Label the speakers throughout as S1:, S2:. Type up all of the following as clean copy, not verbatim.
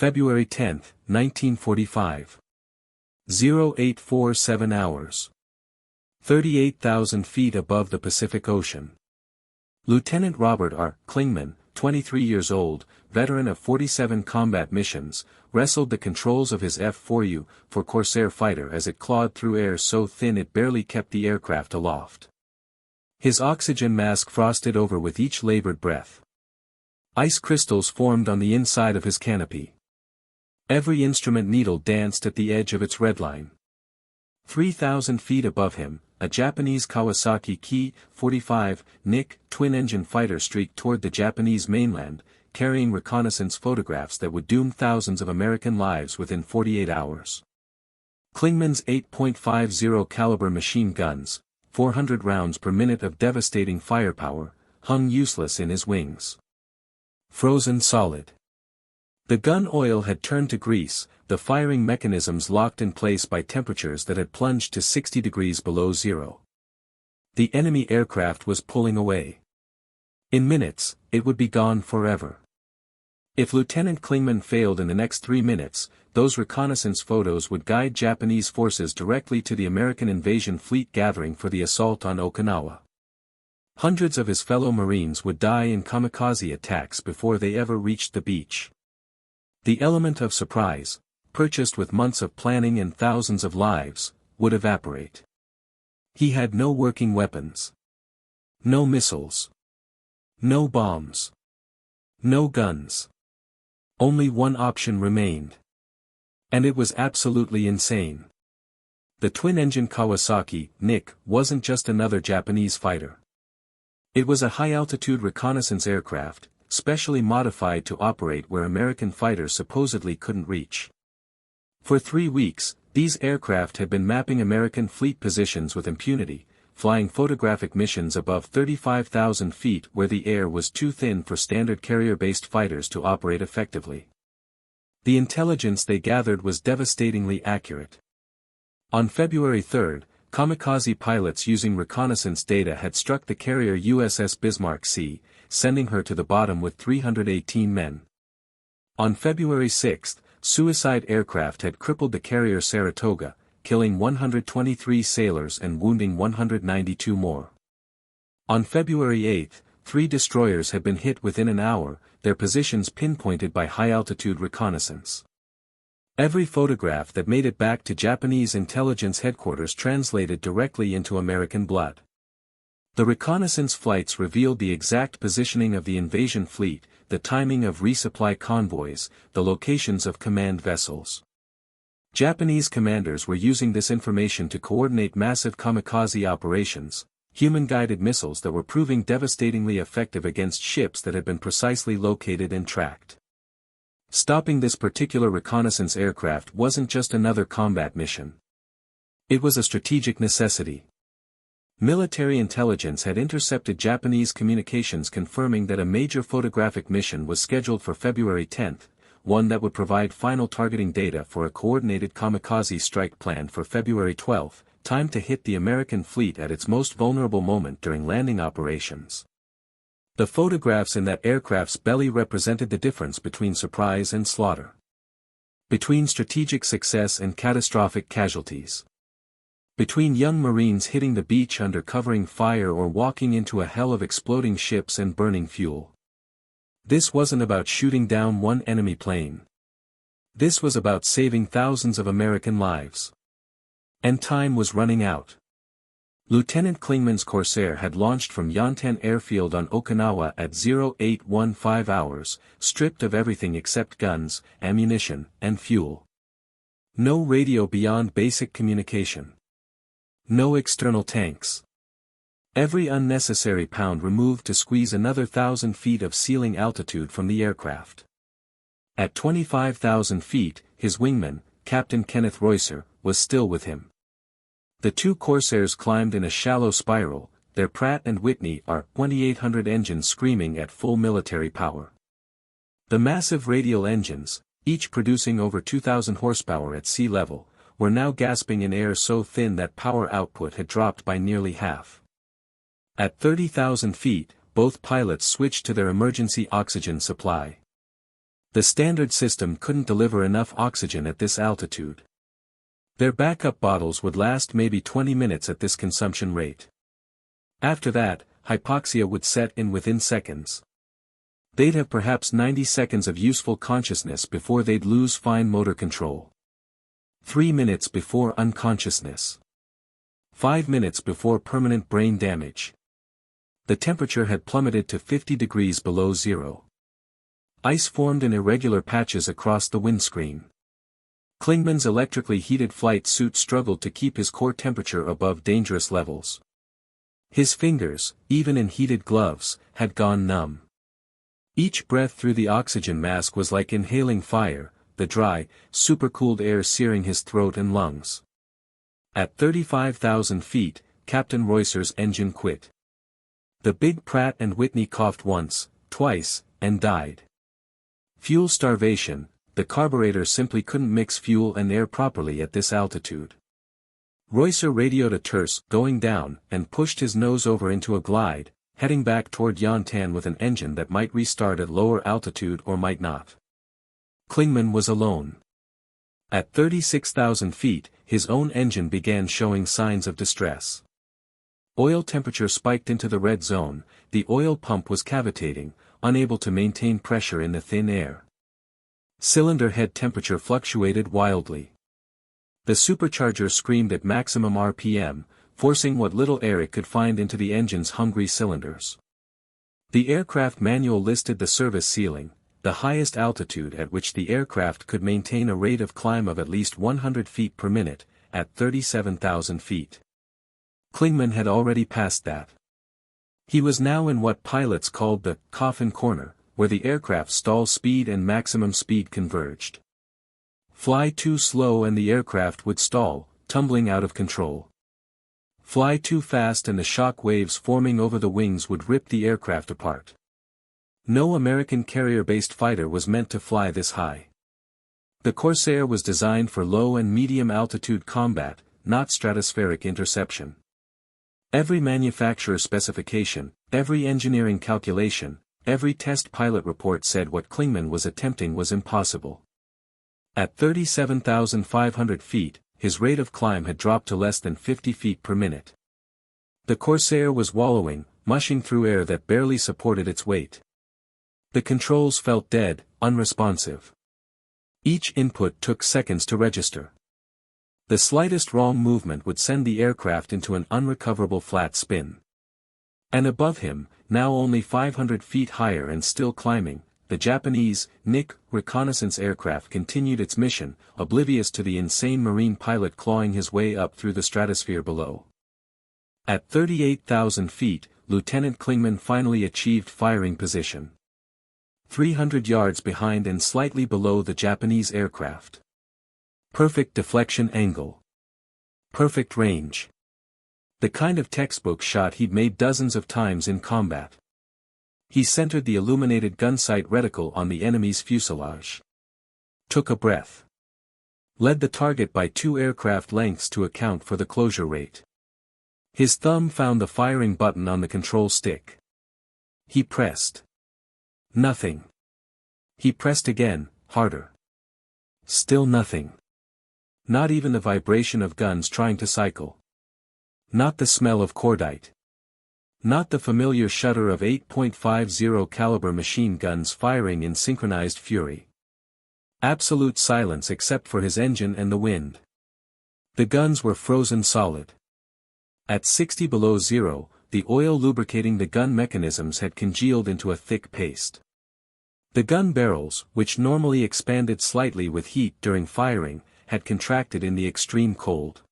S1: February 10, 1945. 0847 hours. 38,000 feet above the Pacific Ocean. Lieutenant Robert R. Klingman, 23 years old, veteran of 47 combat missions, wrestled the controls of his F-4U for Corsair fighter as it clawed through air so thin it barely kept the aircraft aloft. His oxygen mask frosted over with each labored breath. Ice crystals formed on the inside of his canopy. Every instrument needle danced at the edge of its redline. 3,000 feet above him, a Japanese Kawasaki Ki-45 Nik twin-engine fighter streaked toward the Japanese mainland, carrying reconnaissance photographs that would doom thousands of American lives within 48 hours. Klingman's 8.50 caliber machine guns, 400 rounds per minute of devastating firepower, hung useless in his wings. Frozen solid. The gun oil had turned to grease, the firing mechanisms locked in place by temperatures that had plunged to 60 degrees below zero. The enemy aircraft was pulling away. In minutes, it would be gone forever. If Lieutenant Klingman failed in the next 3 minutes, those reconnaissance photos would guide Japanese forces directly to the American invasion fleet gathering for the assault on Okinawa. Hundreds of his fellow Marines would die in kamikaze attacks before they ever reached the beach. The element of surprise, purchased with months of planning and thousands of lives, would evaporate. He had no working weapons. No missiles. No bombs. No guns. Only one option remained. And it was absolutely insane. The twin-engine Kawasaki Nik wasn't just another Japanese fighter. It was a high-altitude reconnaissance aircraft, specially modified to operate where American fighters supposedly couldn't reach. For 3 weeks, these aircraft had been mapping American fleet positions with impunity, flying photographic missions above 35,000 feet where the air was too thin for standard carrier-based fighters to operate effectively. The intelligence they gathered was devastatingly accurate. On February 3, kamikaze pilots using reconnaissance data had struck the carrier USS Bismarck C, sending her to the bottom with 318 men. On February 6, suicide aircraft had crippled the carrier Saratoga, killing 123 sailors and wounding 192 more. On February 8, 3 destroyers had been hit within an hour, their positions pinpointed by high-altitude reconnaissance. Every photograph that made it back to Japanese intelligence headquarters translated directly into American blood. The reconnaissance flights revealed the exact positioning of the invasion fleet, the timing of resupply convoys, the locations of command vessels. Japanese commanders were using this information to coordinate massive kamikaze operations, human-guided missiles that were proving devastatingly effective against ships that had been precisely located and tracked. Stopping this particular reconnaissance aircraft wasn't just another combat mission. It was a strategic necessity. Military intelligence had intercepted Japanese communications confirming that a major photographic mission was scheduled for February 10, one that would provide final targeting data for a coordinated kamikaze strike planned for February 12, time to hit the American fleet at its most vulnerable moment during landing operations. The photographs in that aircraft's belly represented the difference between surprise and slaughter. Between strategic success and catastrophic casualties. Between young Marines hitting the beach under covering fire or walking into a hell of exploding ships and burning fuel. This wasn't about shooting down one enemy plane. This was about saving thousands of American lives. And time was running out. Lieutenant Klingman's Corsair had launched from Yontan Airfield on Okinawa at 0815 hours, stripped of everything except guns, ammunition, and fuel. No radio beyond basic communication. No external tanks. Every unnecessary pound removed to squeeze another 1,000 feet of ceiling altitude from the aircraft. At 25,000 feet, his wingman, Captain Kenneth Reusser, was still with him. The 2 Corsairs climbed in a shallow spiral, their Pratt & Whitney R-2800 engines screaming at full military power. The massive radial engines, each producing over 2,000 horsepower at sea level, were now gasping in air so thin that power output had dropped by nearly half. At 30,000 feet, both pilots switched to their emergency oxygen supply. The standard system couldn't deliver enough oxygen at this altitude. Their backup bottles would last maybe 20 minutes at this consumption rate. After that, hypoxia would set in within seconds. They'd have perhaps 90 seconds of useful consciousness before they'd lose fine motor control. 3 minutes before unconsciousness. 5 minutes before permanent brain damage. The temperature had plummeted to 50 degrees below zero. Ice formed in irregular patches across the windscreen. Klingman's electrically heated flight suit struggled to keep his core temperature above dangerous levels. His fingers, even in heated gloves, had gone numb. Each breath through the oxygen mask was like inhaling fire, the dry, supercooled air searing his throat and lungs. At 35,000 feet, Captain Reusser's engine quit. The big Pratt & Whitney coughed once, twice, and died. Fuel starvation, the carburetor simply couldn't mix fuel and air properly at this altitude. Reusser radioed a terse, going down, and pushed his nose over into a glide, heading back toward Yantan with an engine that might restart at lower altitude or might not. Klingman was alone. At 36,000 feet, his own engine began showing signs of distress. Oil temperature spiked into the red zone, the oil pump was cavitating, unable to maintain pressure in the thin air. Cylinder head temperature fluctuated wildly. The supercharger screamed at maximum RPM, forcing what little air it could find into the engine's hungry cylinders. The aircraft manual listed the service ceiling, the highest altitude at which the aircraft could maintain a rate of climb of at least 100 feet per minute, at 37,000 feet. Klingman had already passed that. He was now in what pilots called the coffin corner, where the aircraft's stall speed and maximum speed converged. Fly too slow and the aircraft would stall, tumbling out of control. Fly too fast and the shock waves forming over the wings would rip the aircraft apart. No American carrier-based fighter was meant to fly this high. The Corsair was designed for low and medium altitude combat, not stratospheric interception. Every manufacturer specification, every engineering calculation, every test pilot report said what Klingman was attempting was impossible. At 37,500 feet, his rate of climb had dropped to less than 50 feet per minute. The Corsair was wallowing, mushing through air that barely supported its weight. The controls felt dead, unresponsive. Each input took seconds to register. The slightest wrong movement would send the aircraft into an unrecoverable flat spin. And above him, now only 500 feet higher and still climbing, the Japanese, NIC, reconnaissance aircraft continued its mission, oblivious to the insane marine pilot clawing his way up through the stratosphere below. At 38,000 feet, Lieutenant Klingman finally achieved firing position. 300 yards behind and slightly below the Japanese aircraft. Perfect deflection angle. Perfect range. The kind of textbook shot he'd made dozens of times in combat. He centered the illuminated gunsight reticle on the enemy's fuselage. Took a breath. Led the target by 2 aircraft lengths to account for the closure rate. His thumb found the firing button on the control stick. He pressed. Nothing. He pressed again, harder. Still nothing. Not even the vibration of guns trying to cycle. Not the smell of cordite. Not the familiar shudder of 8.50 caliber machine guns firing in synchronized fury. Absolute silence except for his engine and the wind. The guns were frozen solid. At 60 below zero, the oil lubricating the gun mechanisms had congealed into a thick paste. The gun barrels, which normally expanded slightly with heat during firing, had contracted in the extreme cold.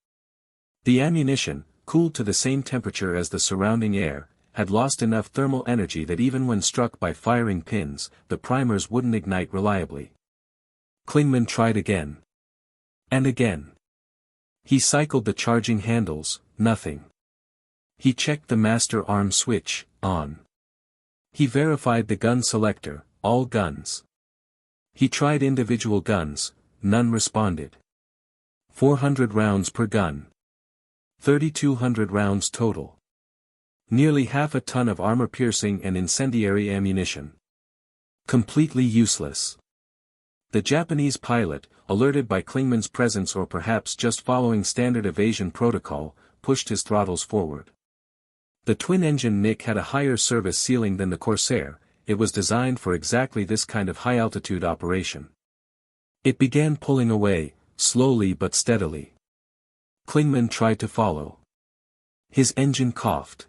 S1: The ammunition, cooled to the same temperature as the surrounding air, had lost enough thermal energy that even when struck by firing pins, the primers wouldn't ignite reliably. Klingman tried again. And again. He cycled the charging handles, nothing. He checked the master arm switch, on. He verified the gun selector, all guns. He tried individual guns, none responded. 400 rounds per gun. 3,200 rounds total. Nearly half a ton of armor-piercing and incendiary ammunition. Completely useless. The Japanese pilot, alerted by Klingman's presence or perhaps just following standard evasion protocol, pushed his throttles forward. The twin-engine Nick had a higher service ceiling than the Corsair. It was designed for exactly this kind of high-altitude operation. It began pulling away, slowly but steadily. Klingman tried to follow. His engine coughed.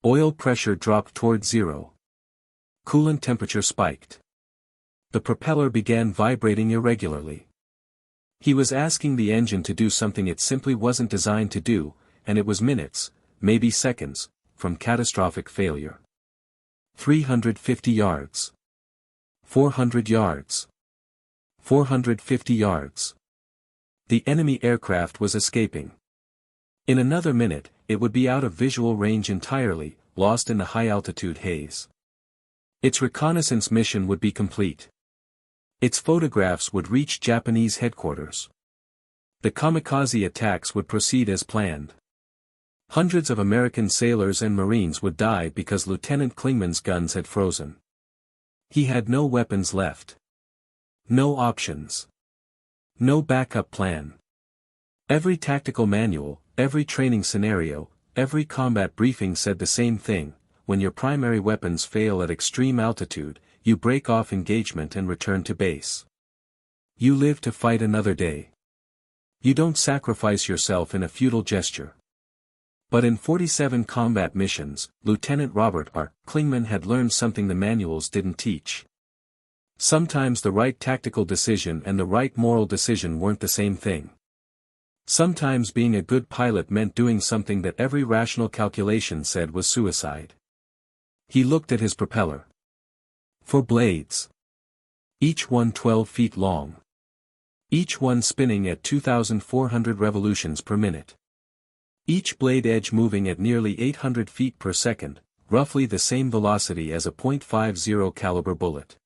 S1: Oil pressure dropped toward zero. Coolant temperature spiked. The propeller began vibrating irregularly. He was asking the engine to do something it simply wasn't designed to do, and it was minutes, maybe seconds, from catastrophic failure. 350 yards. 400 yards. 450 yards. The enemy aircraft was escaping. In another minute, it would be out of visual range entirely, lost in the high-altitude haze. Its reconnaissance mission would be complete. Its photographs would reach Japanese headquarters. The kamikaze attacks would proceed as planned. Hundreds of American sailors and Marines would die because Lieutenant Klingman's guns had frozen. He had no weapons left. No options. No backup plan. Every tactical manual, every training scenario, every combat briefing said the same thing: when your primary weapons fail at extreme altitude, you break off engagement and return to base. You live to fight another day. You don't sacrifice yourself in a futile gesture. But in 47 combat missions, Lieutenant Robert R. Klingman had learned something the manuals didn't teach. Sometimes the right tactical decision and the right moral decision weren't the same thing. Sometimes being a good pilot meant doing something that every rational calculation said was suicide. He looked at his propeller. 4 blades. Each one 12 feet long. Each one spinning at 2,400 revolutions per minute. Each blade edge moving at nearly 800 feet per second, roughly the same velocity as a .50 caliber bullet.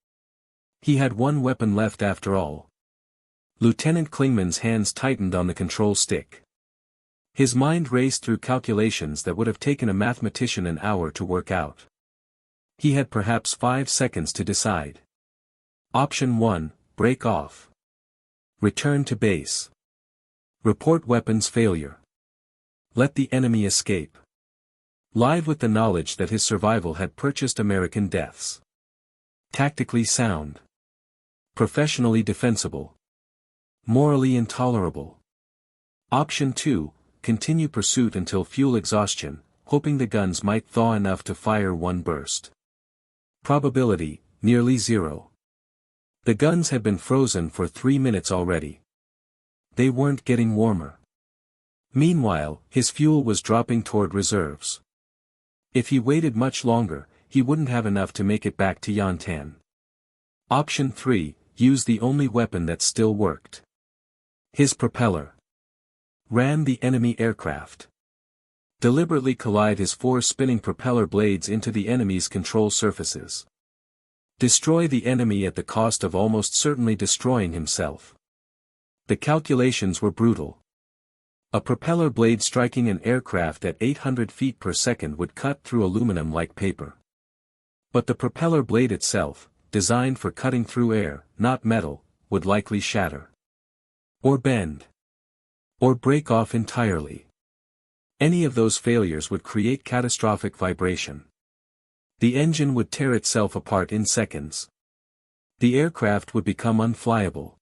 S1: He had one weapon left after all. Lieutenant Klingman's hands tightened on the control stick. His mind raced through calculations that would have taken a mathematician an hour to work out. He had perhaps 5 seconds to decide. Option 1, break off. Return to base. Report weapons failure. Let the enemy escape. Live with the knowledge that his survival had purchased American deaths. Tactically sound. Professionally defensible. Morally intolerable. Option 2, continue pursuit until fuel exhaustion, hoping the guns might thaw enough to fire one burst. Probability, nearly zero. The guns had been frozen for 3 minutes already. They weren't getting warmer. Meanwhile, his fuel was dropping toward reserves. If he waited much longer, he wouldn't have enough to make it back to Yantan. Option 3, use the only weapon that still worked. His propeller. Ram the enemy aircraft. Deliberately collide his 4 spinning propeller blades into the enemy's control surfaces. Destroy the enemy at the cost of almost certainly destroying himself. The calculations were brutal. A propeller blade striking an aircraft at 800 feet per second would cut through aluminum like paper. But the propeller blade itself, designed for cutting through air, not metal, would likely shatter. Or bend. Or break off entirely. Any of those failures would create catastrophic vibration. The engine would tear itself apart in seconds. The aircraft would become unflyable.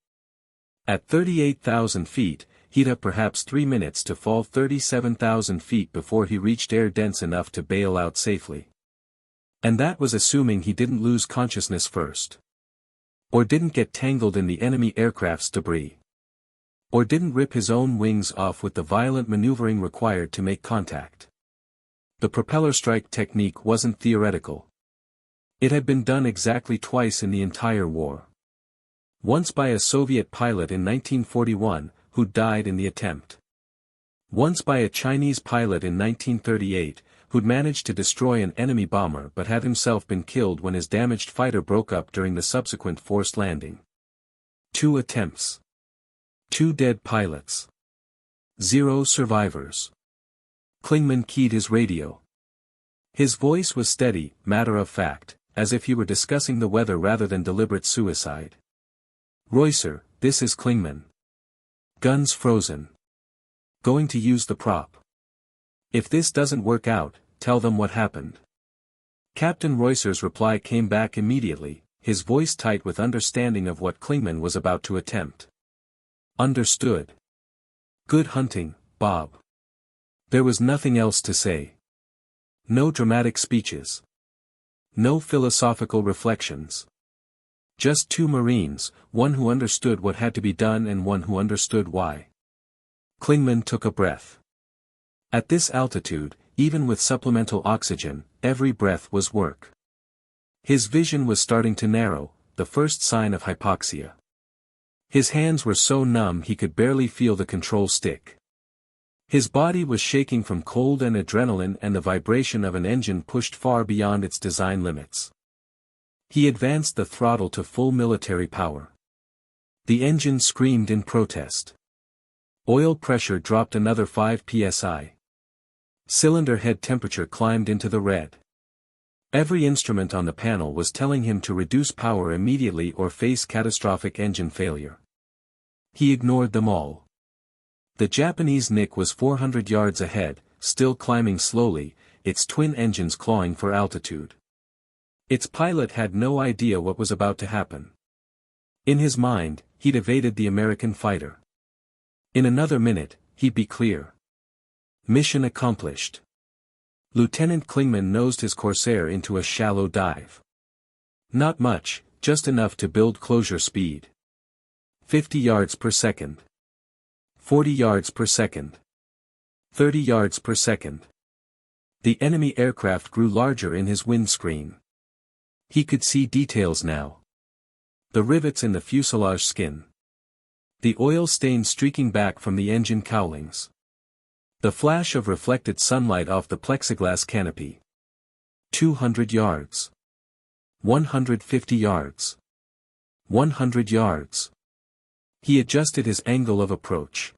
S1: At 38,000 feet, he'd have perhaps 3 minutes to fall 37,000 feet before he reached air dense enough to bail out safely. And that was assuming he didn't lose consciousness first. Or didn't get tangled in the enemy aircraft's debris. Or didn't rip his own wings off with the violent maneuvering required to make contact. The propeller strike technique wasn't theoretical. It had been done exactly twice in the entire war. Once by a Soviet pilot in 1941, who died in the attempt. Once by a Chinese pilot in 1938, who'd managed to destroy an enemy bomber but had himself been killed when his damaged fighter broke up during the subsequent forced landing. 2 attempts. 2 dead pilots. 0 survivors. Klingman keyed his radio. His voice was steady, matter of fact, as if he were discussing the weather rather than deliberate suicide. Reusser, this is Klingman. Guns frozen. Going to use the prop. If this doesn't work out, tell them what happened. Captain Reusser's reply came back immediately, his voice tight with understanding of what Klingman was about to attempt. Understood. Good hunting, Bob. There was nothing else to say. No dramatic speeches. No philosophical reflections. Just two Marines, one who understood what had to be done and one who understood why. Klingman took a breath. At this altitude, even with supplemental oxygen, every breath was work. His vision was starting to narrow, the first sign of hypoxia. His hands were so numb he could barely feel the control stick. His body was shaking from cold and adrenaline and the vibration of an engine pushed far beyond its design limits. He advanced the throttle to full military power. The engine screamed in protest. Oil pressure dropped another 5 psi. Cylinder head temperature climbed into the red. Every instrument on the panel was telling him to reduce power immediately or face catastrophic engine failure. He ignored them all. The Japanese Nick was 400 yards ahead, still climbing slowly, its twin engines clawing for altitude. Its pilot had no idea what was about to happen. In his mind, he'd evaded the American fighter. In another minute, he'd be clear. Mission accomplished. Lieutenant Klingman nosed his Corsair into a shallow dive. Not much, just enough to build closure speed. 50 yards per second. 40 yards per second. 30 yards per second. The enemy aircraft grew larger in his windscreen. He could see details now. The rivets in the fuselage skin. The oil stain streaking back from the engine cowlings. The flash of reflected sunlight off the plexiglass canopy. 200 yards. 150 yards. 100 yards. He adjusted his angle of approach.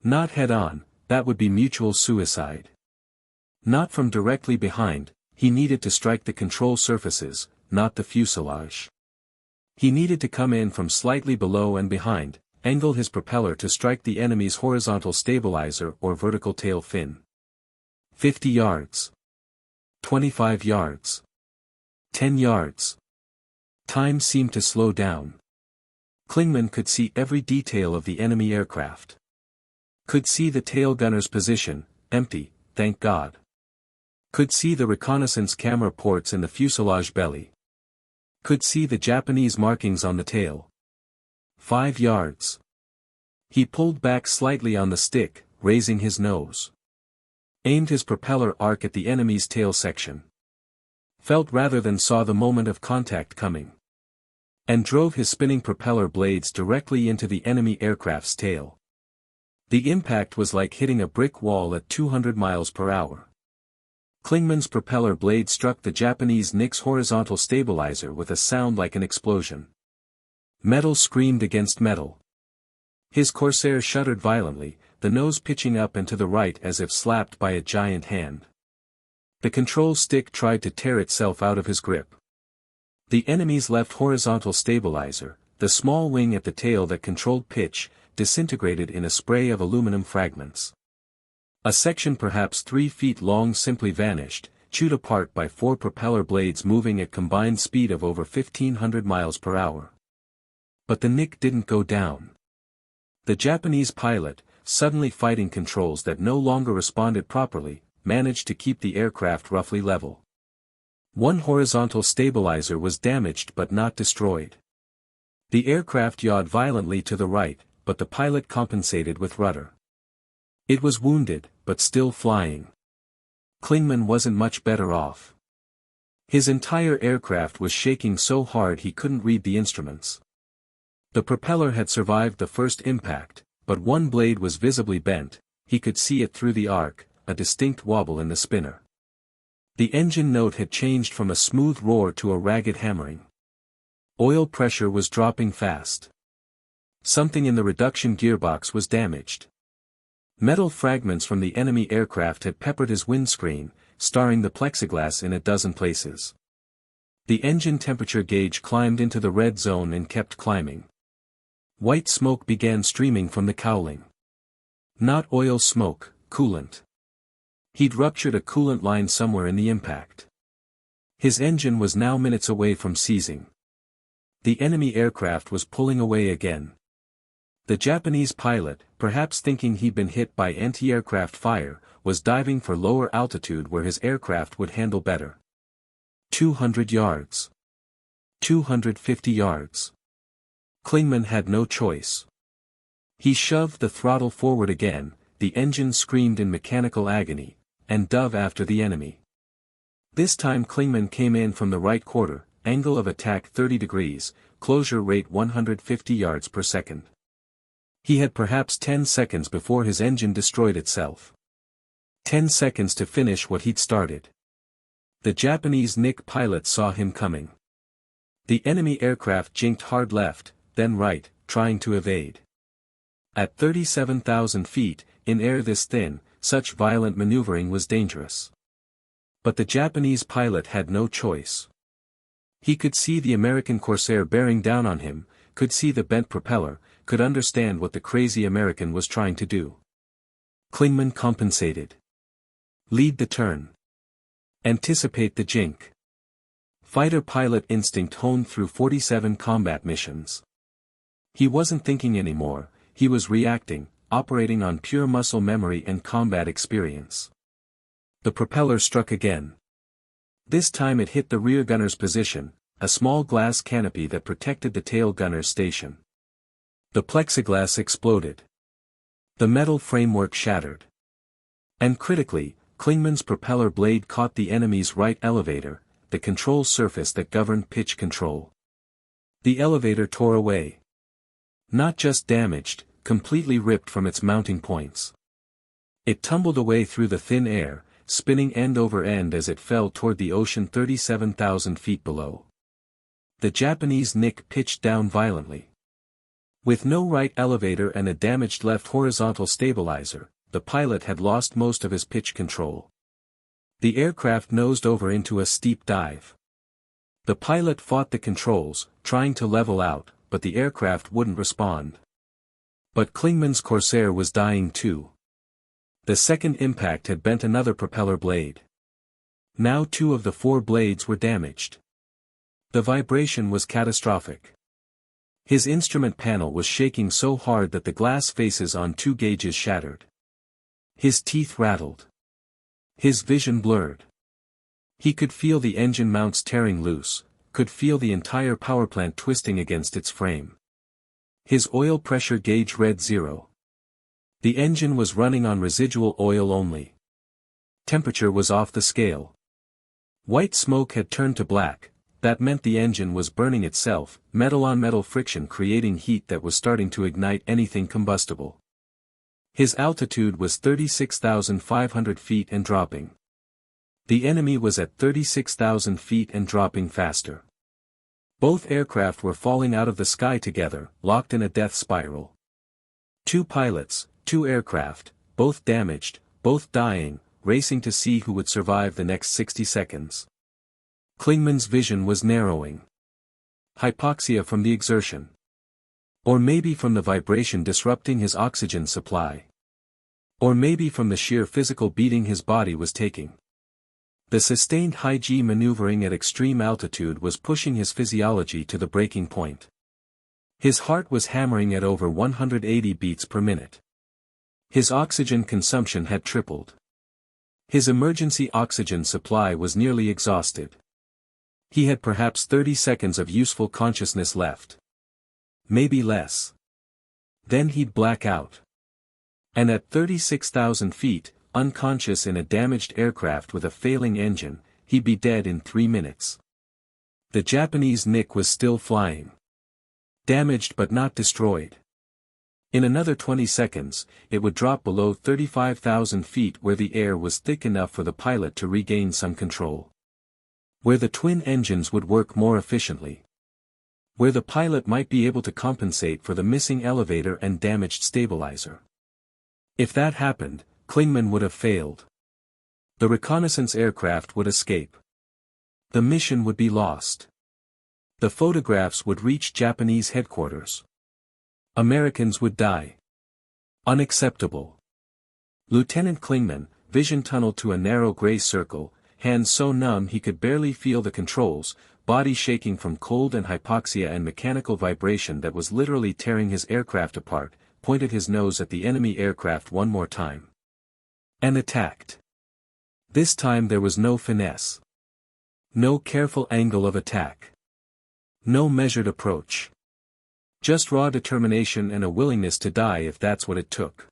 S1: Not head-on, that would be mutual suicide. Not from directly behind, he needed to strike the control surfaces, not the fuselage. He needed to come in from slightly below and behind, angle his propeller to strike the enemy's horizontal stabilizer or vertical tail fin. 50 yards. 25 yards. 10 yards. Time seemed to slow down. Klingman could see every detail of the enemy aircraft. Could see the tail gunner's position, empty, thank God. Could see the reconnaissance camera ports in the fuselage belly. Could see the Japanese markings on the tail. 5 yards. He pulled back slightly on the stick, raising his nose. Aimed his propeller arc at the enemy's tail section. Felt rather than saw the moment of contact coming. And drove his spinning propeller blades directly into the enemy aircraft's tail. The impact was like hitting a brick wall at 200 miles per hour. Klingman's propeller blade struck the Japanese Nick's horizontal stabilizer with a sound like an explosion. Metal screamed against metal. His Corsair shuddered violently, the nose pitching up and to the right as if slapped by a giant hand. The control stick tried to tear itself out of his grip. The enemy's left horizontal stabilizer, the small wing at the tail that controlled pitch, disintegrated in a spray of aluminum fragments. A section perhaps 3 feet long simply vanished, chewed apart by 4 propeller blades moving at combined speed of over 1,500 miles per hour. But the Nick didn't go down. The Japanese pilot, suddenly fighting controls that no longer responded properly, managed to keep the aircraft roughly level. One horizontal stabilizer was damaged but not destroyed. The aircraft yawed violently to the right, but the pilot compensated with rudder. It was wounded, but still flying. Klingman wasn't much better off. His entire aircraft was shaking so hard he couldn't read the instruments. The propeller had survived the first impact, but one blade was visibly bent, he could see it through the arc, a distinct wobble in the spinner. The engine note had changed from a smooth roar to a ragged hammering. Oil pressure was dropping fast. Something in the reduction gearbox was damaged. Metal fragments from the enemy aircraft had peppered his windscreen, starring the plexiglass in a dozen places. The engine temperature gauge climbed into the red zone and kept climbing. White smoke began streaming from the cowling. Not oil smoke, coolant. He'd ruptured a coolant line somewhere in the impact. His engine was now minutes away from seizing. The enemy aircraft was pulling away again. The Japanese pilot, perhaps thinking he'd been hit by anti-aircraft fire, was diving for lower altitude where his aircraft would handle better. 200 yards. 250 yards. Klingman had no choice. He shoved the throttle forward again, the engine screamed in mechanical agony, and dove after the enemy. This time Klingman came in from the right quarter, angle of attack 30 degrees, closure rate 150 yards per second. He had perhaps 10 seconds before his engine destroyed itself. 10 seconds to finish what he'd started. The Japanese Nick pilot saw him coming. The enemy aircraft jinked hard left, then right, trying to evade. At 37,000 feet, in air this thin, such violent maneuvering was dangerous. But the Japanese pilot had no choice. He could see the American Corsair bearing down on him, could see the bent propeller, could understand what the crazy American was trying to do. Klingman compensated. Lead the turn. Anticipate the jink. Fighter pilot instinct honed through 47 combat missions. He wasn't thinking anymore, he was reacting, operating on pure muscle memory and combat experience. The propeller struck again. This time it hit the rear gunner's position, a small glass canopy that protected the tail gunner's station. The plexiglass exploded. The metal framework shattered. And critically, Klingman's propeller blade caught the enemy's right elevator, the control surface that governed pitch control. The elevator tore away. Not just damaged, completely ripped from its mounting points. It tumbled away through the thin air, spinning end over end as it fell toward the ocean 37,000 feet below. The Japanese Nick pitched down violently. With no right elevator and a damaged left horizontal stabilizer, the pilot had lost most of his pitch control. The aircraft nosed over into a steep dive. The pilot fought the controls, trying to level out, but the aircraft wouldn't respond. But Klingman's Corsair was dying too. The second impact had bent another propeller blade. Now 2 of the 4 blades were damaged. The vibration was catastrophic. His instrument panel was shaking so hard that the glass faces on 2 gauges shattered. His teeth rattled. His vision blurred. He could feel the engine mounts tearing loose, could feel the entire power plant twisting against its frame. His oil pressure gauge read 0. The engine was running on residual oil only. Temperature was off the scale. White smoke had turned to black, that meant the engine was burning itself, metal-on-metal friction creating heat that was starting to ignite anything combustible. His altitude was 36,500 feet and dropping. The enemy was at 36,000 feet and dropping faster. Both aircraft were falling out of the sky together, locked in a death spiral. 2 pilots, 2 aircraft, both damaged, both dying, racing to see who would survive the next 60 seconds. Klingman's vision was narrowing. Hypoxia from the exertion. Or maybe from the vibration disrupting his oxygen supply. Or maybe from the sheer physical beating his body was taking. The sustained high-G maneuvering at extreme altitude was pushing his physiology to the breaking point. His heart was hammering at over 180 beats per minute. His oxygen consumption had tripled. His emergency oxygen supply was nearly exhausted. He had perhaps 30 seconds of useful consciousness left. Maybe less. Then he'd black out. And at 36,000 feet, unconscious in a damaged aircraft with a failing engine, he'd be dead in 3 minutes. The Japanese Nick was still flying. Damaged but not destroyed. In another 20 seconds, it would drop below 35,000 feet where the air was thick enough for the pilot to regain some control. Where the twin engines would work more efficiently. Where the pilot might be able to compensate for the missing elevator and damaged stabilizer. If that happened, Klingman would have failed. The reconnaissance aircraft would escape. The mission would be lost. The photographs would reach Japanese headquarters. Americans would die. Unacceptable. Lieutenant Klingman, vision tunneled to a narrow gray circle, hands so numb he could barely feel the controls, body shaking from cold and hypoxia and mechanical vibration that was literally tearing his aircraft apart, pointed his nose at the enemy aircraft one more time. And attacked. This time there was no finesse. No careful angle of attack. No measured approach. Just raw determination and a willingness to die if that's what it took.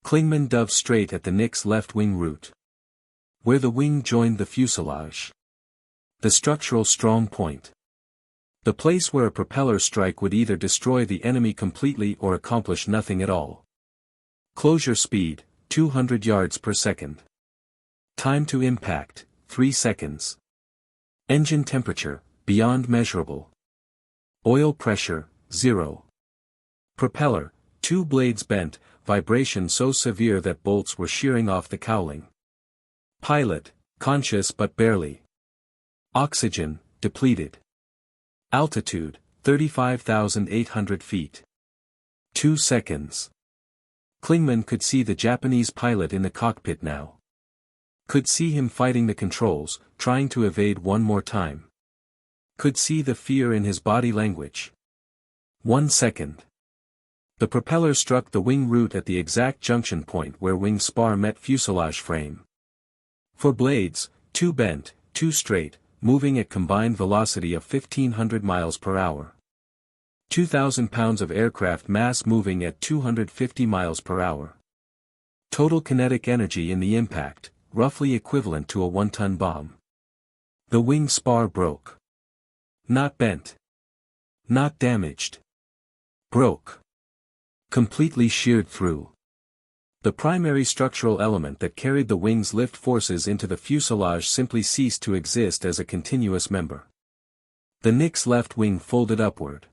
S1: Klingman dove straight at the Knicks' left wing root. Where the wing joined the fuselage. The structural strong point. The place where a propeller strike would either destroy the enemy completely or accomplish nothing at all. Closure speed, 200 yards per second. Time to impact, 3 seconds. Engine temperature, beyond measurable. Oil pressure, 0. Propeller, 2 blades bent, vibration so severe that bolts were shearing off the cowling. Pilot, conscious but barely. Oxygen, depleted. Altitude, 35,800 feet. 2 seconds. Klingman could see the Japanese pilot in the cockpit now. Could see him fighting the controls, trying to evade one more time. Could see the fear in his body language. 1 second. The propeller struck the wing root at the exact junction point where wing spar met fuselage frame. 4 blades, 2 bent, 2 straight, moving at combined velocity of 1,500 miles per hour. 2,000 pounds of aircraft mass moving at 250 miles per hour. Total kinetic energy in the impact, roughly equivalent to a 1-ton bomb. The wing spar broke. Not bent. Not damaged. Broke. Completely sheared through. The primary structural element that carried the wing's lift forces into the fuselage simply ceased to exist as a continuous member. The Knicks' left wing folded upward.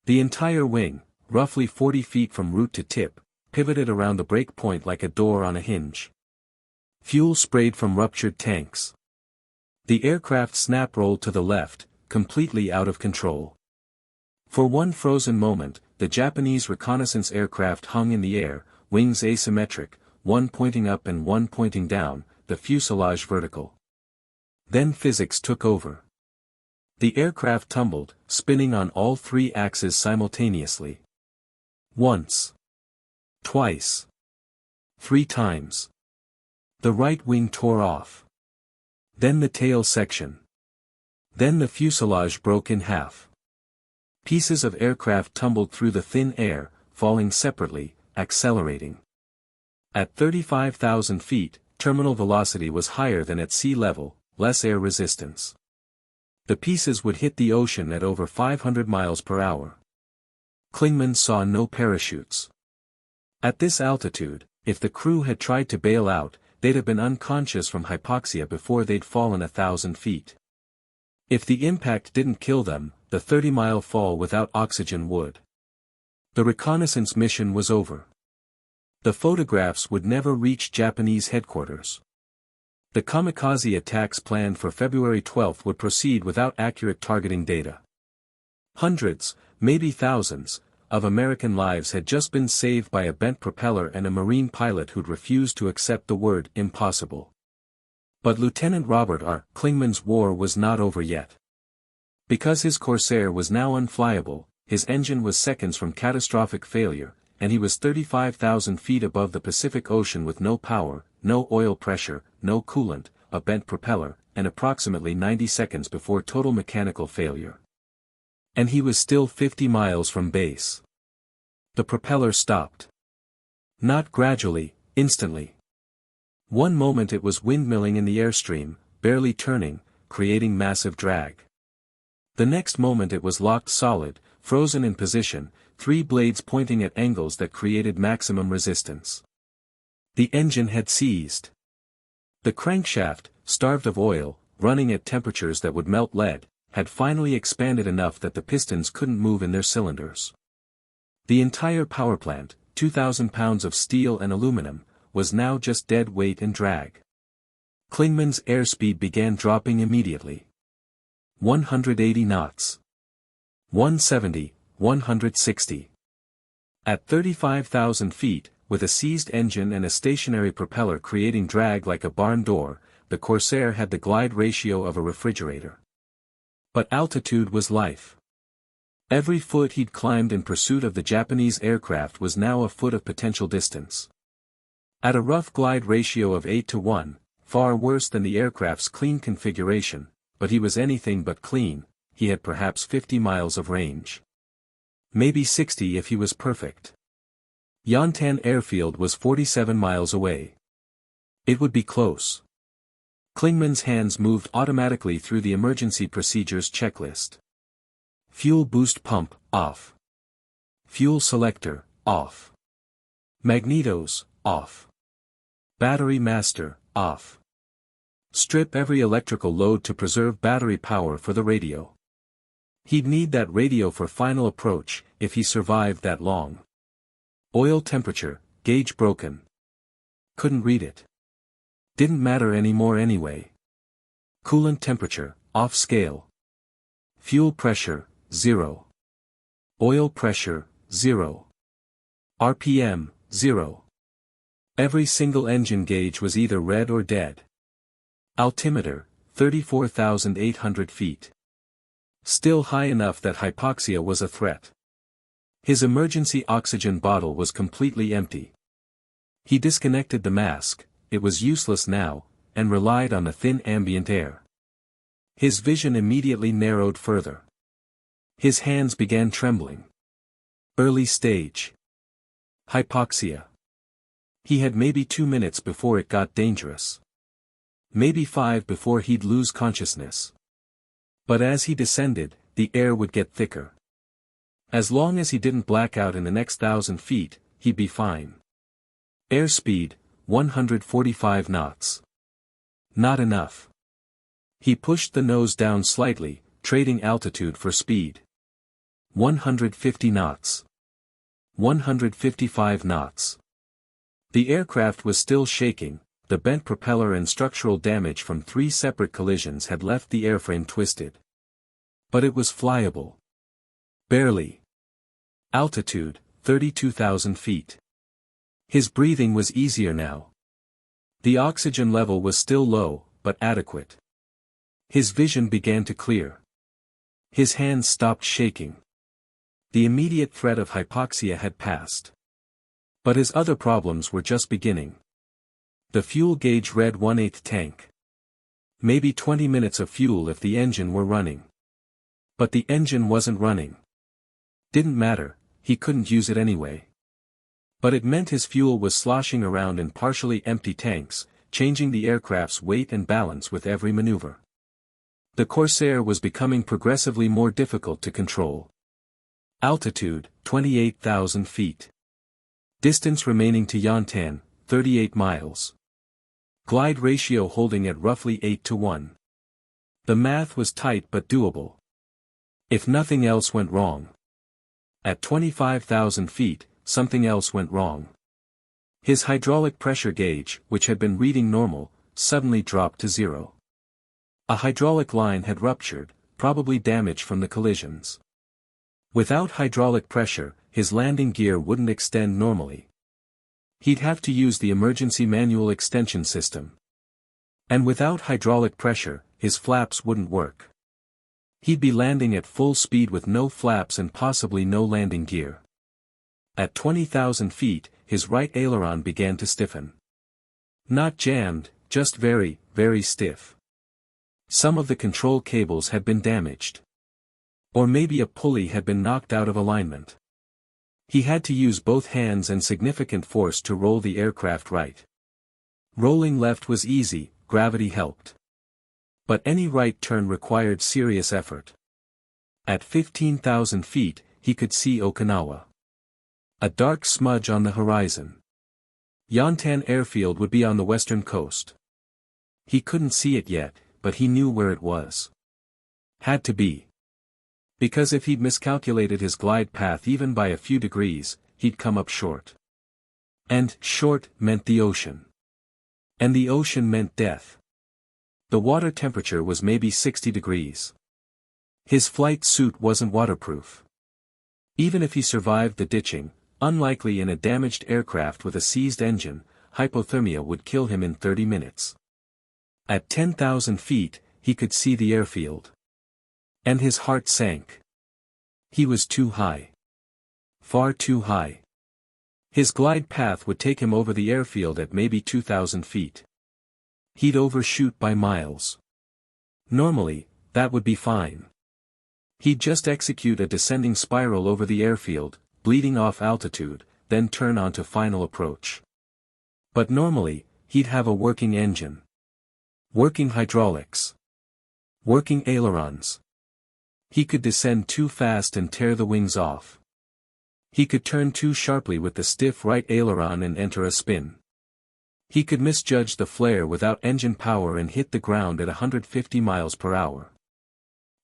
S1: The entire wing, roughly 40 feet from root to tip, pivoted around the break point like a door on a hinge. Fuel sprayed from ruptured tanks. The aircraft snap rolled to the left, completely out of control. For one frozen moment, the Japanese reconnaissance aircraft hung in the air, wings asymmetric, one pointing up and one pointing down, the fuselage vertical. Then physics took over. The aircraft tumbled, spinning on all 3 axes simultaneously. Once. Twice. 3 times. The right wing tore off. Then the tail section. Then the fuselage broke in half. Pieces of aircraft tumbled through the thin air, falling separately, accelerating. At 35,000 feet, terminal velocity was higher than at sea level, less air resistance. The pieces would hit the ocean at over 500 miles per hour. Klingman saw no parachutes. At this altitude, if the crew had tried to bail out, they'd have been unconscious from hypoxia before they'd fallen 1,000 feet. If the impact didn't kill them, the 30-mile fall without oxygen would. The reconnaissance mission was over. The photographs would never reach Japanese headquarters. The kamikaze attacks planned for February 12 would proceed without accurate targeting data. Hundreds, maybe thousands, of American lives had just been saved by a bent propeller and a Marine pilot who'd refused to accept the word impossible. But Lieutenant Robert R. Klingman's war was not over yet. Because his Corsair was now unflyable, his engine was seconds from catastrophic failure, and he was 35,000 feet above the Pacific Ocean with no power, no oil pressure, no coolant, a bent propeller, and approximately 90 seconds before total mechanical failure. And he was still 50 miles from base. The propeller stopped. Not gradually, instantly. One moment it was windmilling in the airstream, barely turning, creating massive drag. The next moment it was locked solid, frozen in position, 3 blades pointing at angles that created maximum resistance. The engine had seized. The crankshaft, starved of oil, running at temperatures that would melt lead, had finally expanded enough that the pistons couldn't move in their cylinders. The entire power plant, 2,000 pounds of steel and aluminum, was now just dead weight and drag. Klingman's airspeed began dropping immediately. 180 knots. 170, 160. At 35,000 feet, with a seized engine and a stationary propeller creating drag like a barn door, the Corsair had the glide ratio of a refrigerator. But altitude was life. Every foot he'd climbed in pursuit of the Japanese aircraft was now a foot of potential distance. At a rough glide ratio of 8-1, far worse than the aircraft's clean configuration, but he was anything but clean, he had perhaps 50 miles of range. Maybe 60 if he was perfect. Yantan Airfield was 47 miles away. It would be close. Klingman's hands moved automatically through the emergency procedures checklist. Fuel boost pump, off. Fuel selector, off. Magnetos, off. Battery master, off. Strip every electrical load to preserve battery power for the radio. He'd need that radio for final approach, if he survived that long. Oil temperature, gauge broken. Couldn't read it. Didn't matter anymore anyway. Coolant temperature, off scale. Fuel pressure, 0. Oil pressure, 0. RPM, 0. Every single engine gauge was either red or dead. Altimeter, 34,800 feet. Still high enough that hypoxia was a threat. His emergency oxygen bottle was completely empty. He disconnected the mask, it was useless now, and relied on the thin ambient air. His vision immediately narrowed further. His hands began trembling. Early stage. Hypoxia. He had maybe 2 minutes before it got dangerous. Maybe 5 before he'd lose consciousness. But as he descended, the air would get thicker. As long as he didn't black out in the next 1,000 feet, he'd be fine. Airspeed, 145 knots. Not enough. He pushed the nose down slightly, trading altitude for speed. 150 knots. 155 knots. The aircraft was still shaking, the bent propeller and structural damage from 3 separate collisions had left the airframe twisted. But it was flyable. Barely. Altitude, 32,000 feet. His breathing was easier now. The oxygen level was still low, but adequate. His vision began to clear. His hands stopped shaking. The immediate threat of hypoxia had passed. But his other problems were just beginning. The fuel gauge read 1/8 tank. Maybe 20 minutes of fuel if the engine were running. But the engine wasn't running. Didn't matter, he couldn't use it anyway. But it meant his fuel was sloshing around in partially empty tanks, changing the aircraft's weight and balance with every maneuver. The Corsair was becoming progressively more difficult to control. Altitude, 28,000 feet. Distance remaining to Yantan, 38 miles. Glide ratio holding at roughly 8-1. The math was tight but doable. If nothing else went wrong. At 25,000 feet, something else went wrong. His hydraulic pressure gauge, which had been reading normal, suddenly dropped to 0. A hydraulic line had ruptured, probably damage from the collisions. Without hydraulic pressure, his landing gear wouldn't extend normally. He'd have to use the emergency manual extension system. And without hydraulic pressure, his flaps wouldn't work. He'd be landing at full speed with no flaps and possibly no landing gear. At 20,000 feet, his right aileron began to stiffen. Not jammed, just very, very stiff. Some of the control cables had been damaged. Or maybe a pulley had been knocked out of alignment. He had to use both hands and significant force to roll the aircraft right. Rolling left was easy, gravity helped. But any right turn required serious effort. At 15,000 feet, he could see Okinawa. A dark smudge on the horizon. Yantan Airfield would be on the western coast. He couldn't see it yet, but he knew where it was. Had to be. Because if he'd miscalculated his glide path even by a few degrees, he'd come up short. And short meant the ocean. And the ocean meant death. The water temperature was maybe 60 degrees. His flight suit wasn't waterproof. Even if he survived the ditching, Unlikely in a damaged aircraft with a seized engine, hypothermia would kill him in 30 minutes. At 10,000 feet, he could see the airfield. And his heart sank. He was too high. Far too high. His glide path would take him over the airfield at maybe 2,000 feet. He'd overshoot by miles. Normally, that would be fine. He'd just execute a descending spiral over the airfield, bleeding off altitude, then turn onto final approach. But normally, he'd have a working engine. Working hydraulics. Working ailerons. He could descend too fast and tear the wings off. He could turn too sharply with the stiff right aileron and enter a spin. He could misjudge the flare without engine power and hit the ground at 150 miles per hour.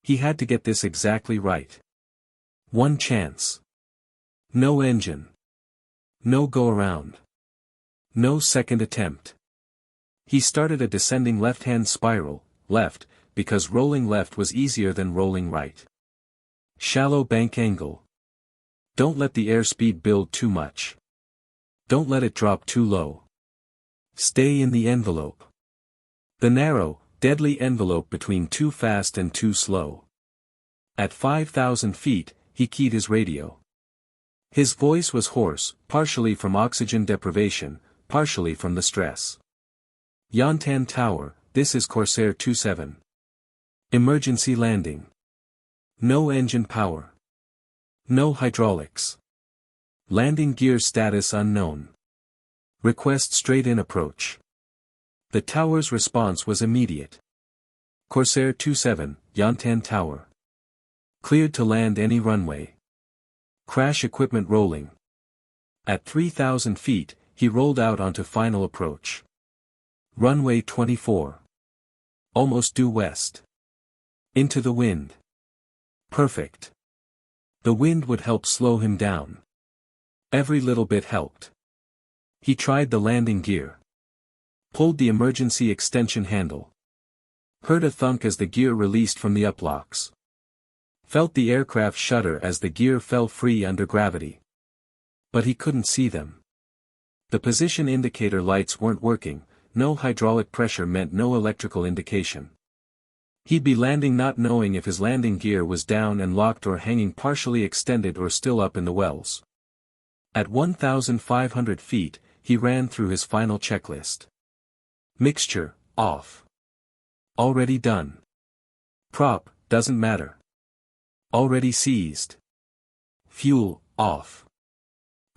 S1: He had to get this exactly right. One chance. No engine. No go-around. No second attempt. He started a descending left-hand spiral, left, because rolling left was easier than rolling right. Shallow bank angle. Don't let the airspeed build too much. Don't let it drop too low. Stay in the envelope. The narrow, deadly envelope between too fast and too slow. At 5,000 feet, he keyed his radio. His voice was hoarse, partially from oxygen deprivation, partially from the stress. Yantan Tower, this is Corsair 27. Emergency landing. No engine power. No hydraulics. Landing gear status unknown. Request straight-in approach. The tower's response was immediate. Corsair 27, Yantan Tower. Cleared to land any runway. Crash equipment rolling. At 3,000 feet, he rolled out onto final approach. Runway 24. Almost due west. Into the wind. Perfect. The wind would help slow him down. Every little bit helped. He tried the landing gear. Pulled the emergency extension handle. Heard a thunk as the gear released from the uplocks. Felt the aircraft shudder as the gear fell free under gravity. But he couldn't see them. The position indicator lights weren't working, no hydraulic pressure meant no electrical indication. He'd be landing not knowing if his landing gear was down and locked or hanging partially extended or still up in the wells. At 1,500 feet, he ran through his final checklist. Mixture, off. Already done. Prop, doesn't matter. Already seized. Fuel, off.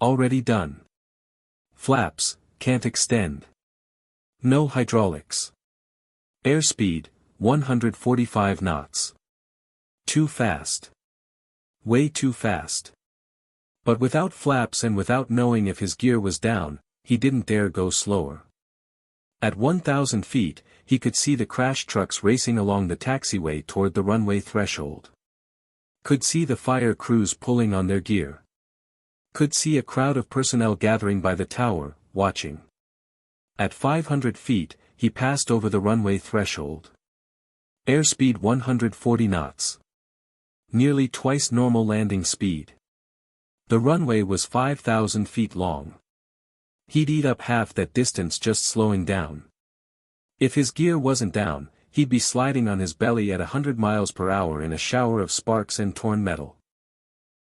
S1: Already done. Flaps, can't extend. No hydraulics. Airspeed, 145 knots. Too fast. Way too fast. But without flaps and without knowing if his gear was down, he didn't dare go slower. At 1,000 feet, he could see the crash trucks racing along the taxiway toward the runway threshold. Could see the fire crews pulling on their gear. Could see a crowd of personnel gathering by the tower, watching. At 500 feet, he passed over the runway threshold. Airspeed 140 knots. Nearly twice normal landing speed. The runway was 5,000 feet long. He'd eat up half that distance just slowing down. If his gear wasn't down, he'd be sliding on his belly at 100 miles per hour in a shower of sparks and torn metal.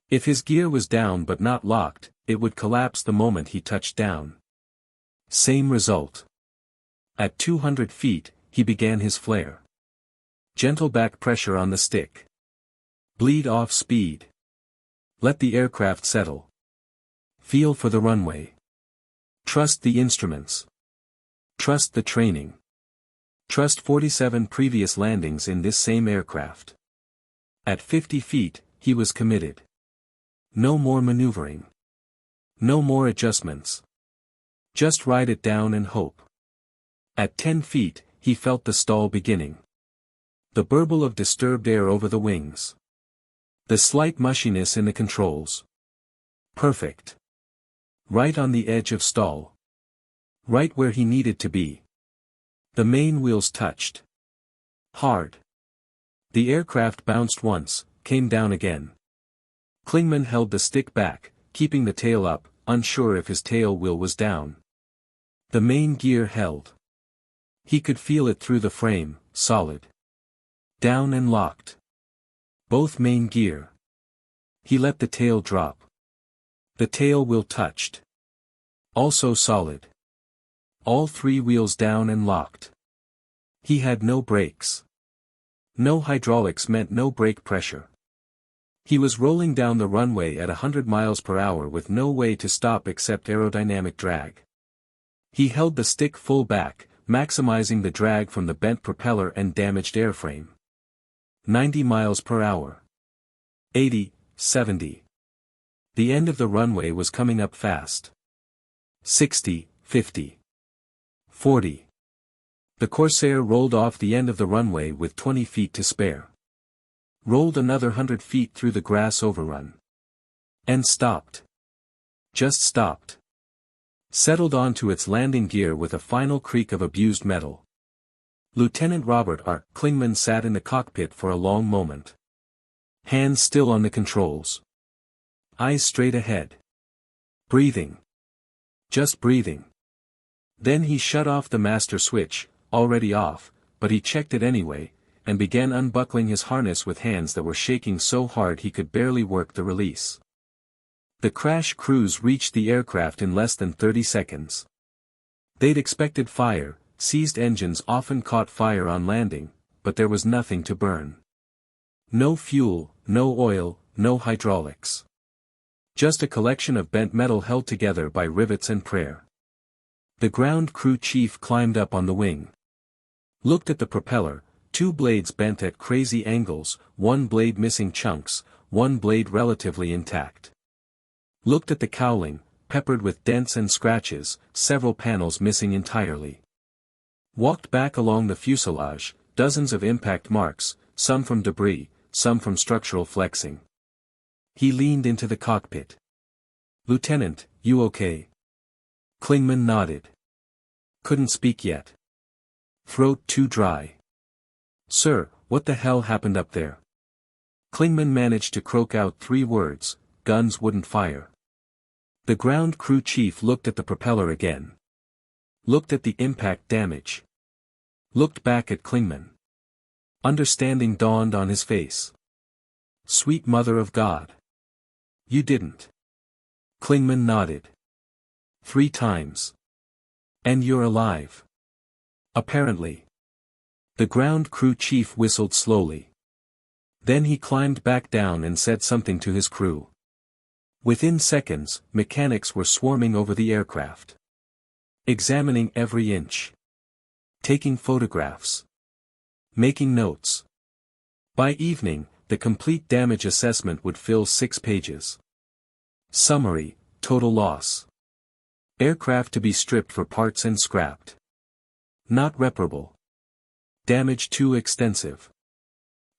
S1: If his gear was down but not locked, it would collapse the moment he touched down. Same result. At 200 feet, he began his flare. Gentle back pressure on the stick. Bleed off speed. Let the aircraft settle. Feel for the runway. Trust the instruments. Trust the training. Trust 47 previous landings in this same aircraft. At 50 feet, he was committed. No more maneuvering. No more adjustments. Just ride it down and hope. At 10 feet, he felt the stall beginning. The burble of disturbed air over the wings. The slight mushiness in the controls. Perfect. Right on the edge of stall. Right where he needed to be. The main wheels touched. Hard. The aircraft bounced once, came down again. Klingman held the stick back, keeping the tail up, unsure if his tail wheel was down. The main gear held. He could feel it through the frame, solid. Down and locked. Both main gear. He let the tail drop. The tail wheel touched. Also solid. All three wheels down and locked. He had no brakes. No hydraulics meant no brake pressure. He was rolling down the runway at 100 miles per hour with no way to stop except aerodynamic drag. He held the stick full back, maximizing the drag from the bent propeller and damaged airframe. 90 miles per hour. 80, 70. The end of the runway was coming up fast. 60, 50. 40. The Corsair rolled off the end of the runway with 20 feet to spare. Rolled another 100 feet through the grass overrun. And stopped. Just stopped. Settled onto its landing gear with a final creak of abused metal. Lieutenant Robert R. Klingman sat in the cockpit for a long moment. Hands still on the controls. Eyes straight ahead. Breathing. Just breathing. Then he shut off the master switch, already off, but he checked it anyway, and began unbuckling his harness with hands that were shaking so hard he could barely work the release. The crash crews reached the aircraft in less than 30 seconds. They'd expected fire, seized engines often caught fire on landing, but there was nothing to burn. No fuel, no oil, no hydraulics. Just a collection of bent metal held together by rivets and prayer. The ground crew chief climbed up on the wing. Looked at the propeller, two blades bent at crazy angles, one blade missing chunks, one blade relatively intact. Looked at the cowling, peppered with dents and scratches, several panels missing entirely. Walked back along the fuselage, dozens of impact marks, some from debris, some from structural flexing. He leaned into the cockpit. "Lieutenant, you okay?" Klingman nodded. Couldn't speak yet. Throat too dry. "Sir, what the hell happened up there?" Klingman managed to croak out 3 words: "Guns wouldn't fire." The ground crew chief looked at the propeller again. Looked at the impact damage. Looked back at Klingman. Understanding dawned on his face. "Sweet Mother of God. You didn't." Klingman nodded. 3 times. "And you're alive." "Apparently." The ground crew chief whistled slowly. Then he climbed back down and said something to his crew. Within seconds, mechanics were swarming over the aircraft. Examining every inch. Taking photographs. Making notes. By evening, the complete damage assessment would fill 6 pages. Summary: total loss. Aircraft to be stripped for parts and scrapped. Not reparable. Damage too extensive.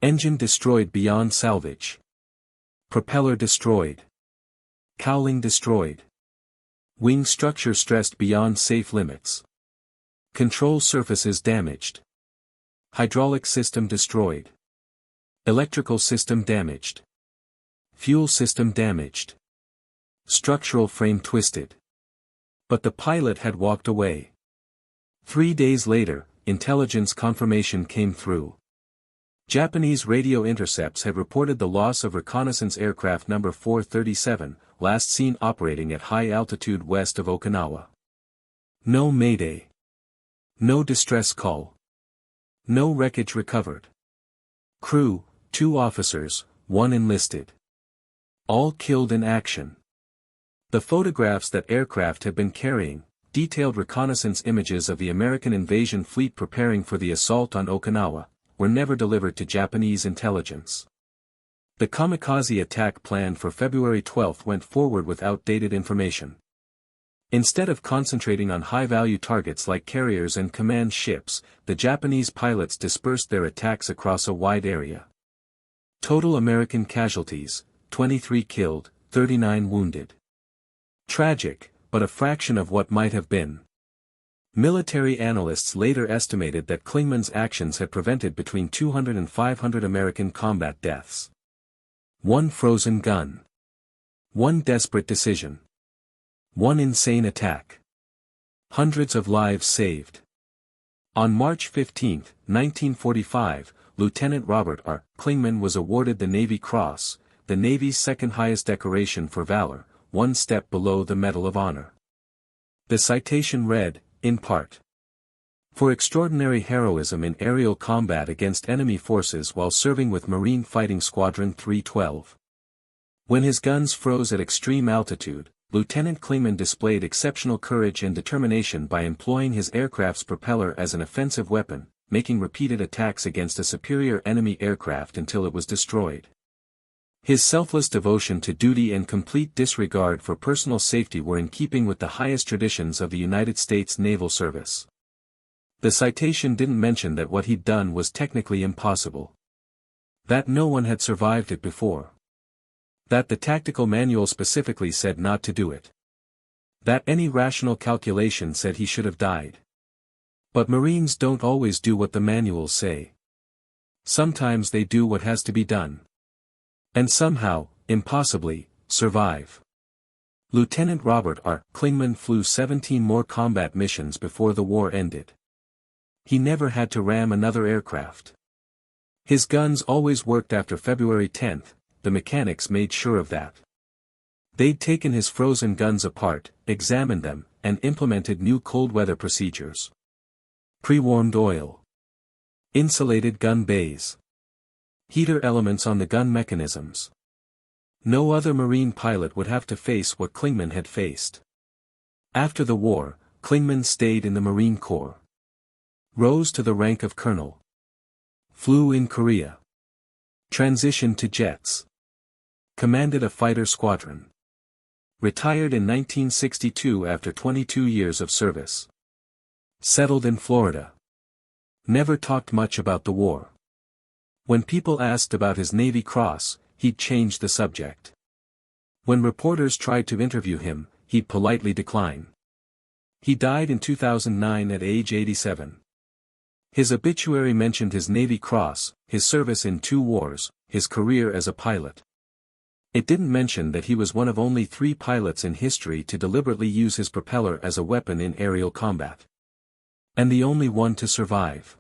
S1: Engine destroyed beyond salvage. Propeller destroyed. Cowling destroyed. Wing structure stressed beyond safe limits. Control surfaces damaged. Hydraulic system destroyed. Electrical system damaged. Fuel system damaged. Structural frame twisted. But the pilot had walked away. 3 days later, intelligence confirmation came through. Japanese radio intercepts had reported the loss of reconnaissance aircraft number 437, last seen operating at high altitude west of Okinawa. No mayday. No distress call. No wreckage recovered. Crew, 2 officers, 1 enlisted. All killed in action. The photographs that aircraft had been carrying, detailed reconnaissance images of the American invasion fleet preparing for the assault on Okinawa, were never delivered to Japanese intelligence. The kamikaze attack planned for February 12 went forward with outdated information. Instead of concentrating on high-value targets like carriers and command ships, the Japanese pilots dispersed their attacks across a wide area. Total American casualties: 23 killed, 39 wounded. Tragic, but a fraction of what might have been. Military analysts later estimated that Klingman's actions had prevented between 200 and 500 American combat deaths. 1 frozen gun. One desperate decision. One insane attack. Hundreds of lives saved. On March 15, 1945, Lieutenant Robert R. Clingman was awarded the Navy Cross, the Navy's second highest decoration for valor, one step below the Medal of Honor. The citation read, in part, "For extraordinary heroism in aerial combat against enemy forces while serving with Marine Fighting Squadron 312. When his guns froze at extreme altitude, Lieutenant Clingman displayed exceptional courage and determination by employing his aircraft's propeller as an offensive weapon, making repeated attacks against a superior enemy aircraft until it was destroyed. His selfless devotion to duty and complete disregard for personal safety were in keeping with the highest traditions of the United States Naval Service." The citation didn't mention that what he'd done was technically impossible. That no one had survived it before. That the tactical manual specifically said not to do it. That any rational calculation said he should have died. But Marines don't always do what the manuals say. Sometimes they do what has to be done. And somehow, impossibly, survive. Lieutenant Robert R. Clingman flew 17 more combat missions before the war ended. He never had to ram another aircraft. His guns always worked after February 10, the mechanics made sure of that. They'd taken his frozen guns apart, examined them, and implemented new cold weather procedures. Pre-warmed oil. Insulated gun bays. Heater elements on the gun mechanisms. No other Marine pilot would have to face what Clingman had faced. After the war, Clingman stayed in the Marine Corps. Rose to the rank of colonel. Flew in Korea. Transitioned to jets. Commanded a fighter squadron. Retired in 1962 after 22 years of service. Settled in Florida. Never talked much about the war. When people asked about his Navy Cross, he'd change the subject. When reporters tried to interview him, he'd politely decline. He died in 2009 at age 87. His obituary mentioned his Navy Cross, his service in 2 wars, his career as a pilot. It didn't mention that he was one of only 3 pilots in history to deliberately use his propeller as a weapon in aerial combat. And the only one to survive.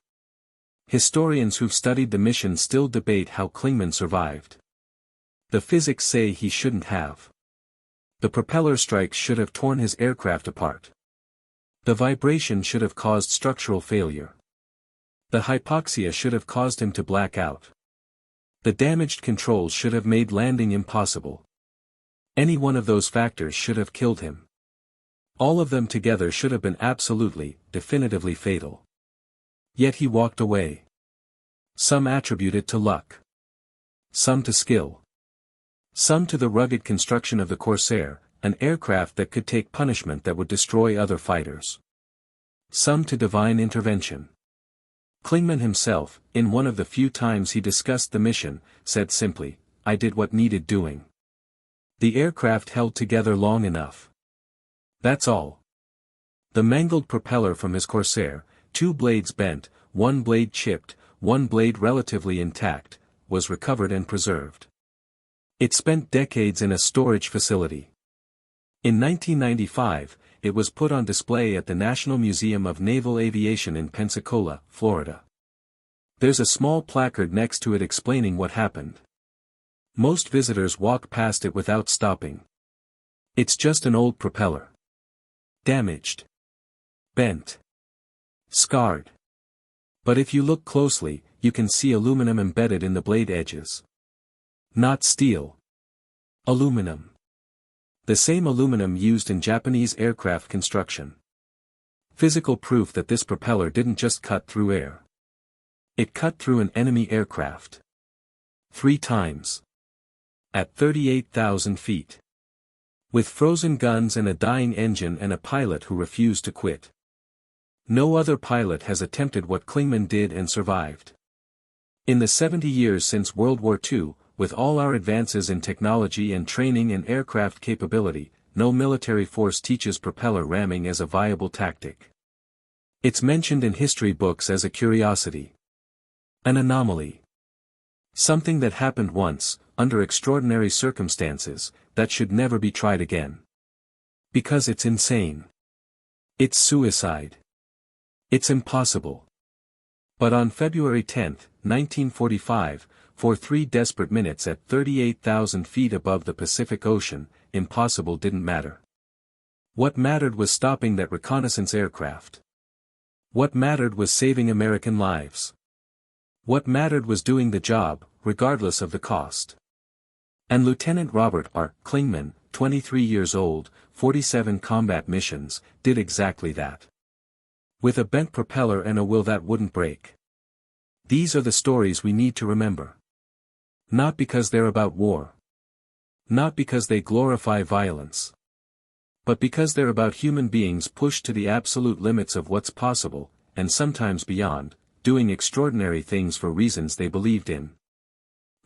S1: Historians who've studied the mission still debate how Clingman survived. The physics say he shouldn't have. The propeller strikes should have torn his aircraft apart. The vibration should have caused structural failure. The hypoxia should have caused him to black out. The damaged controls should have made landing impossible. Any one of those factors should have killed him. All of them together should have been absolutely, definitively fatal. Yet he walked away. Some attribute it to luck. Some to skill. Some to the rugged construction of the Corsair, an aircraft that could take punishment that would destroy other fighters. Some to divine intervention. Clingman himself, in one of the few times he discussed the mission, said simply, "I did what needed doing." The aircraft held together long enough. That's all. The mangled propeller from his Corsair, 2 blades bent, 1 blade chipped, 1 blade relatively intact, was recovered and preserved. It spent decades in a storage facility. In 1995, it was put on display at the National Museum of Naval Aviation in Pensacola, Florida. There's a small placard next to it explaining what happened. Most visitors walk past it without stopping. It's just an old propeller. Damaged. Bent. Scarred. But if you look closely, you can see aluminum embedded in the blade edges. Not steel. Aluminum. The same aluminum used in Japanese aircraft construction. Physical proof that this propeller didn't just cut through air. It cut through an enemy aircraft. 3 times. At 38,000 feet. With frozen guns and a dying engine and a pilot who refused to quit. No other pilot has attempted what Clingman did and survived. In the 70 years since World War II, with all our advances in technology and training and aircraft capability, no military force teaches propeller ramming as a viable tactic. It's mentioned in history books as a curiosity. An anomaly. Something that happened once, under extraordinary circumstances, that should never be tried again. Because it's insane. It's suicide. It's impossible. But on February 10, 1945, for 3 desperate minutes at 38,000 feet above the Pacific Ocean, impossible didn't matter. What mattered was stopping that reconnaissance aircraft. What mattered was saving American lives. What mattered was doing the job, regardless of the cost. And Lieutenant Robert R. Klingman, 23 years old, 47 combat missions, did exactly that. With a bent propeller and a will that wouldn't break. These are the stories we need to remember. Not because they're about war. Not because they glorify violence. But because they're about human beings pushed to the absolute limits of what's possible, and sometimes beyond, doing extraordinary things for reasons they believed in.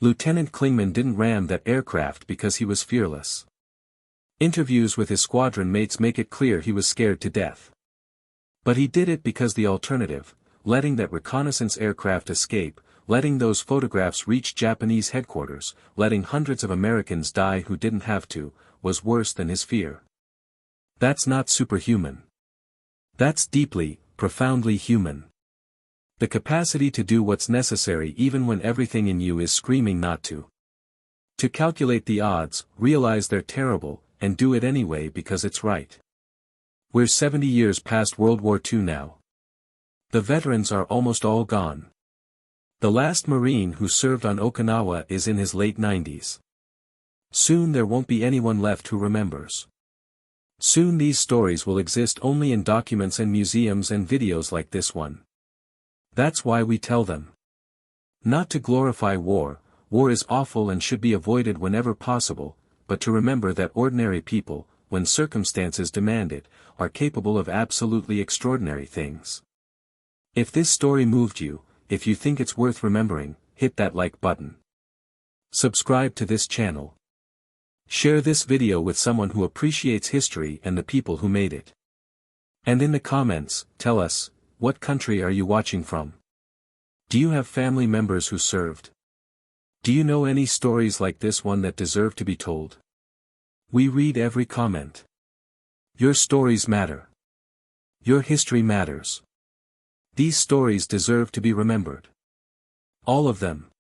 S1: Lieutenant Klingman didn't ram that aircraft because he was fearless. Interviews with his squadron mates make it clear he was scared to death. But he did it because the alternative, letting that reconnaissance aircraft escape, letting those photographs reach Japanese headquarters, letting hundreds of Americans die who didn't have to, was worse than his fear. That's not superhuman. That's deeply, profoundly human. The capacity to do what's necessary even when everything in you is screaming not to. To calculate the odds, realize they're terrible, and do it anyway because it's right. We're 70 years past World War II now. The veterans are almost all gone. The last Marine who served on Okinawa is in his late 90s. Soon there won't be anyone left who remembers. Soon these stories will exist only in documents and museums and videos like this one. That's why we tell them. Not to glorify war, war is awful and should be avoided whenever possible, but to remember that ordinary people, when circumstances demand it, are capable of absolutely extraordinary things. If this story moved you, if you think it's worth remembering, hit that like button. Subscribe to this channel. Share this video with someone who appreciates history and the people who made it. And in the comments, tell us, what country are you watching from? Do you have family members who served? Do you know any stories like this one that deserve to be told? We read every comment. Your stories matter. Your history matters. These stories deserve to be remembered. All of them.